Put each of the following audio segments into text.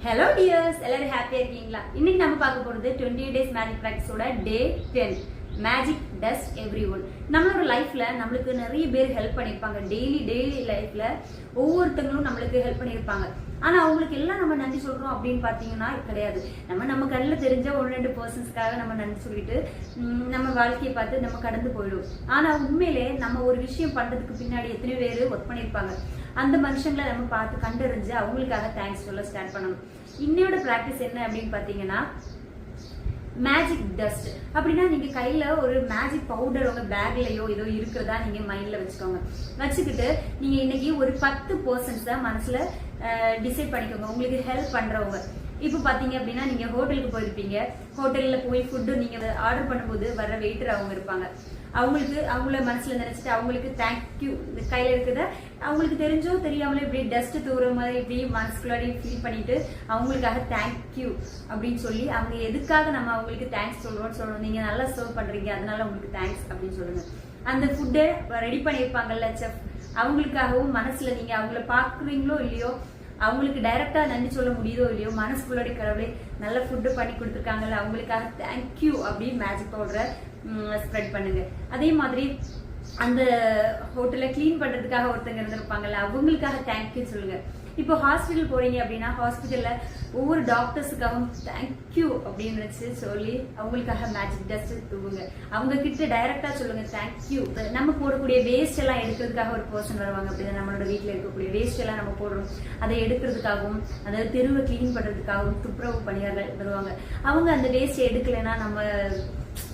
Hello dears, எல்லாரும் ஹாப்பியா இருக்கீங்களா? இன்னைக்கு நம்ம பார்க்க போறது 28 days magic practice ஓட day 10. Magic does everyone. நம்மளோட லைஃப்ல நம்மளுக்கு நிறைய பேர் ஹெல்ப் பண்ணிருப்பாங்க. டெய்லி லைஃப்ல ஒவ்வொருத்தங்களும் நம்மளுக்கு ஹெல்ப் பண்ணிருப்பாங்க. ஆனா அவங்களுக்கு எல்லாம் நம்ம நன்றி சொல்றோம் அப்படின்னு பாத்தீங்கன்னா கிடையாது. நம்ம கண்ணில் தெரிஞ்ச 1-2 பர்சன்ஸ்க்காக நம்ம நன்றி சொல்லிட்டு நம்ம வாழ்க்கையை பார்த்து நம்ம கடந்து போயிடும். ஆனா உண்மையிலே நம்ம ஒரு விஷயம் பண்றதுக்கு பின்னாடி எத்தனை பேர் ஒர்க் பண்ணிருப்பாங்க. அந்த மனுஷங்களை நம்ம பார்த்து கண்டறிஞ்சு அவங்களுக்காக தேங்க்ஸ் சொல்ல ஸ்டார்ட் பண்ணணும். இன்னையோட பிராக்டிஸ் என்ன அப்படின்னு பாத்தீங்கன்னா மேஜிக் டஸ்ட். அப்படின்னா நீங்க கையில ஒரு மேஜிக் பவுடர் உங்க பேக்லயோ ஏதோ இருக்கிறதா நீங்க மைண்ட்ல வச்சுக்கோங்க. வச்சுக்கிட்டு நீங்க இன்னைக்கு ஒரு 10 பர்சன்ஸ் தான் மனசுல டிசைட் பண்ணிக்கோங்க உங்களுக்கு ஹெல்ப் பண்றவங்க. இப்போ பாத்தீங்க அப்படின்னா நீங்க ஹோட்டலுக்கு போயிருப்பீங்க. ஹோட்டல்ல போய் ஃபுட்டு நீங்க ஆர்டர் பண்ணும்போது வர்ற வெயிட்டர் அவங்க இருப்பாங்க. அவங்கள மனசுல நினைச்சிட்டு அவங்களுக்கு தேங்க்யூ கையில இருக்கிறத அவங்களுக்கு தெரிஞ்சோ தெரியாமலே இப்படி டஸ்ட் தூர மாதிரி இப்படி மனசுக்குள்ளாடி ஃபீல் பண்ணிட்டு அவங்களுக்காக தேங்க்யூ அப்படின்னு சொல்லி அவங்க எதுக்காக நம்ம அவங்களுக்கு தேங்க்ஸ் சொல்றோம்னு சொல்லணும். நீங்க நல்லா சர்வ் பண்றீங்க அதனால உங்களுக்கு தேங்க்ஸ் அப்படின்னு சொல்லுங்க. அந்த ஃபுட்டை ரெடி பண்ணியிருப்பாங்கல்ல செஃப், அவங்களுக்காகவும் மனசுல நீங்க அவங்கள பாக்குறீங்களோ இல்லையோ அவங்களுக்கு டைரக்டா நன்றி சொல்ல முடியுதோ இல்லையோ மனசுக்குள்ளோட கடவுளே நல்ல ஃபுட்டு பண்ணி கொடுத்துருக்காங்கல்ல அவங்களுக்காக தேங்க்யூ அப்படின்னு மேஜிக் பவுடரை ஸ்ப்ரெட் பண்ணுங்க. அதே மாதிரி அந்த ஹோட்டலை கிளீன் பண்றதுக்காக ஒருத்தங்க இருந்திருப்பாங்கல்ல அவங்களுக்காக தேங்க்யூ சொல்லுங்க. இப்போ ஹாஸ்பிட்டல் போறீங்க அப்படின்னா ஹாஸ்பிட்டல்ல ஒவ்வொரு டாக்டர்ஸுக்காகவும் தேங்க்யூ அப்படின்னு சொல்லி அவங்களுக்காக மேஜிக் டஸ்ட் தூவுங்க. அவங்க கிட்ட டைரக்டா சொல்லுங்க தேங்க்யூ. நம்ம போடக்கூடிய வேஸ்ட் எல்லாம் எடுக்கிறதுக்காக ஒரு பர்சன் வருவாங்க. அப்படிதான் நம்மளோட வீட்டுல இருக்கக்கூடிய வேஸ்ட் எல்லாம் நம்ம போடுறோம் அதை எடுக்கிறதுக்காகவும் அதாவது தெருவை கிளீன் பண்றதுக்காகவும் துப்புரவு பணியாளர்கள் வருவாங்க. அவங்க அந்த வேஸ்ட் எடுக்கலைன்னா நம்ம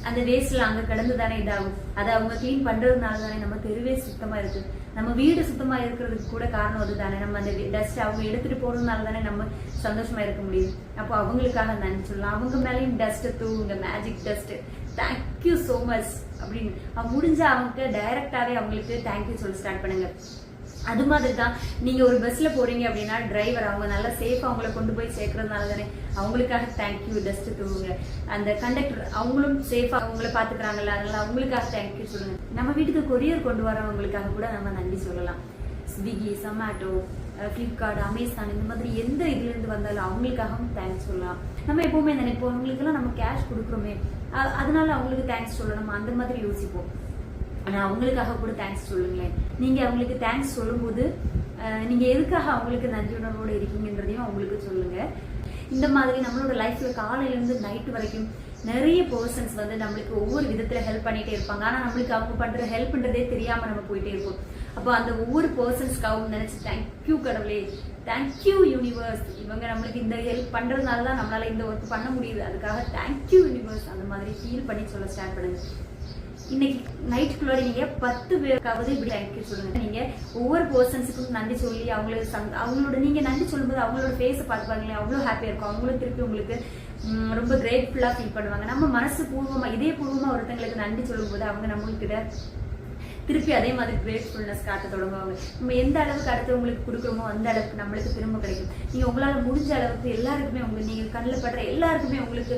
அந்த வேஸ்ட்ல அங்க கடந்து தானே இதாகும். அதை அவங்க கிளீன் பண்றதுனால தானே நம்ம தெருவே சுத்தமா இருக்கு. நம்ம வீடு சுத்தமா இருக்கிறதுக்கு கூட காரணம் அதுதானே. நம்ம அந்த டஸ்ட் அவங்க எடுத்துட்டு போறதுனால தானே நம்ம சந்தோஷமா இருக்க முடியும். அப்போ அவங்களுக்காக நன்றி சொல்லலாம். அவங்க மேலேயும் டஸ்ட் தூவுங்க magic dust thank you so much அப்படின்னு முடிஞ்ச அவங்க டைரக்டாவே அவங்களுக்கு தேங்க்யூ சொல்ல ஸ்டார்ட் பண்ணுங்க. அது மாதிரி தான் நீங்க ஒரு பஸ்ல போறீங்க அப்படின்னா டிரைவர் அவங்க நல்லா சேஃபா அவங்கள கொண்டு போய் சேர்க்கறதுனால தானே அவங்களுக்காக தேங்க்யூ டஸ்ட் தூவுங்க. அந்த கண்டக்டர் அவங்களும் சேஃபா அவங்கள பாத்துக்கிறாங்கல்ல அதனால அவங்களுக்காக தேங்க்யூ சொல்லுங்க. நம்ம வீட்டுக்கு கொரியர் கொண்டு வரவங்களுக்காக கூட நம்ம நன்றி சொல்லலாம். ஸ்விக்கி, சொமேட்டோ, பிளிப்கார்ட், அமேசான் இந்த மாதிரி எந்த இதுல இருந்து வந்தாலும் அவங்களுக்காகவும் தேங்க்ஸ் சொல்லலாம். நம்ம எப்பவுமே நினைப்போம் அவங்களுக்கெல்லாம் நம்ம கேஷ் கொடுக்குறோமே அதனால அவங்களுக்கு தேங்க்ஸ் சொல்லணும் அந்த மாதிரி யோசிப்போம். ஆனா அவங்களுக்காக கூட தேங்க்ஸ் சொல்லுங்களேன். நீங்க அவங்களுக்கு தேங்க்ஸ் சொல்லும்போது நீங்க எதுக்காக அவங்களுக்கு நன்றி உணர்வோடு இருக்கீங்கன்றதையும் அவங்களுக்கு சொல்லுங்க. இந்த மாதிரி நம்மளோட லைஃப்ல காலையில இருந்து நைட் வரைக்கும் நிறைய பர்சன்ஸ் வந்து நம்மளுக்கு ஒவ்வொரு விதத்துல ஹெல்ப் பண்ணிட்டே இருப்பாங்க. ஆனா நம்மளுக்கு அவங்க பண்ற ஹெல்ப்ன்றதே தெரியாம நம்ம போயிட்டே இருப்போம். அப்போ அந்த ஒவ்வொரு பர்சன்ஸ்க்காகவும் நினைச்சு தேங்க்யூ கடவுளே தேங்க்யூ யூனிவர்ஸ் இவங்க நம்மளுக்கு இந்த ஹெல்ப் பண்றதுனாலதான் நம்மளால இந்த ஒர்க் பண்ண முடியுது அதுக்காக தேங்க்யூ யூனிவர்ஸ் அந்த மாதிரி ஃபீல் பண்ணி சொல்ல ஸ்டார்ட் பண்ணுங்க. இன்னைக்கு நைட்டுக்குள்ளாடி நீங்க 10 பேருக்காவது இப்படி தேங்க்யூ சொல்லுங்க. நீங்க ஒவ்வொரு பர்சன்ஸுக்கும் நன்றி சொல்லி அவங்களோட நீங்க நன்றி சொல்லும்போது அவங்களோட ஃபேஸை பார்த்துப்பாங்களே அவ்வளவு ஹாப்பியா இருக்கும். அவங்களும் திருப்பி உங்களுக்கு ரொம்ப கிரேட்ஃபுல்லா ஃபீல் பண்ணுவாங்க. நம்ம மனசு பூர்வமா இதே பூர்வமா ஒருத்தங்களுக்கு நன்றி சொல்லும் போது அவங்க நம்மளுக்கிட்ட திருப்பி அதே மாதிரி கிரேட்ஃபுல்னஸ் காட்ட தொடங்குவாங்க. நம்ம எந்த அளவுக்கு அடுத்தவங்களுக்கு கொடுக்குறோமோ அந்த அளவுக்கு நம்மளுக்கு திரும்ப கிடைக்கும். நீங்க உங்களால முடிஞ்ச அளவுக்கு எல்லாருக்குமே நீங்க கண்ணில் படுற எல்லாருக்குமே உங்களுக்கு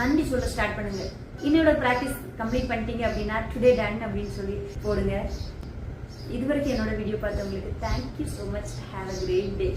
நன்றி சொல்ல ஸ்டார்ட் பண்ணுங்க. இன்னோட பிராக்டிஸ் கம்ப்ளீட் பண்ணிட்டீங்க அப்படின்னா டுடே டன் அப்படின்னு சொல்லி போடுங்க. இதுவரைக்கும் என்னோட வீடியோ பார்த்தவங்களுக்கு thank you so much. Have a great day.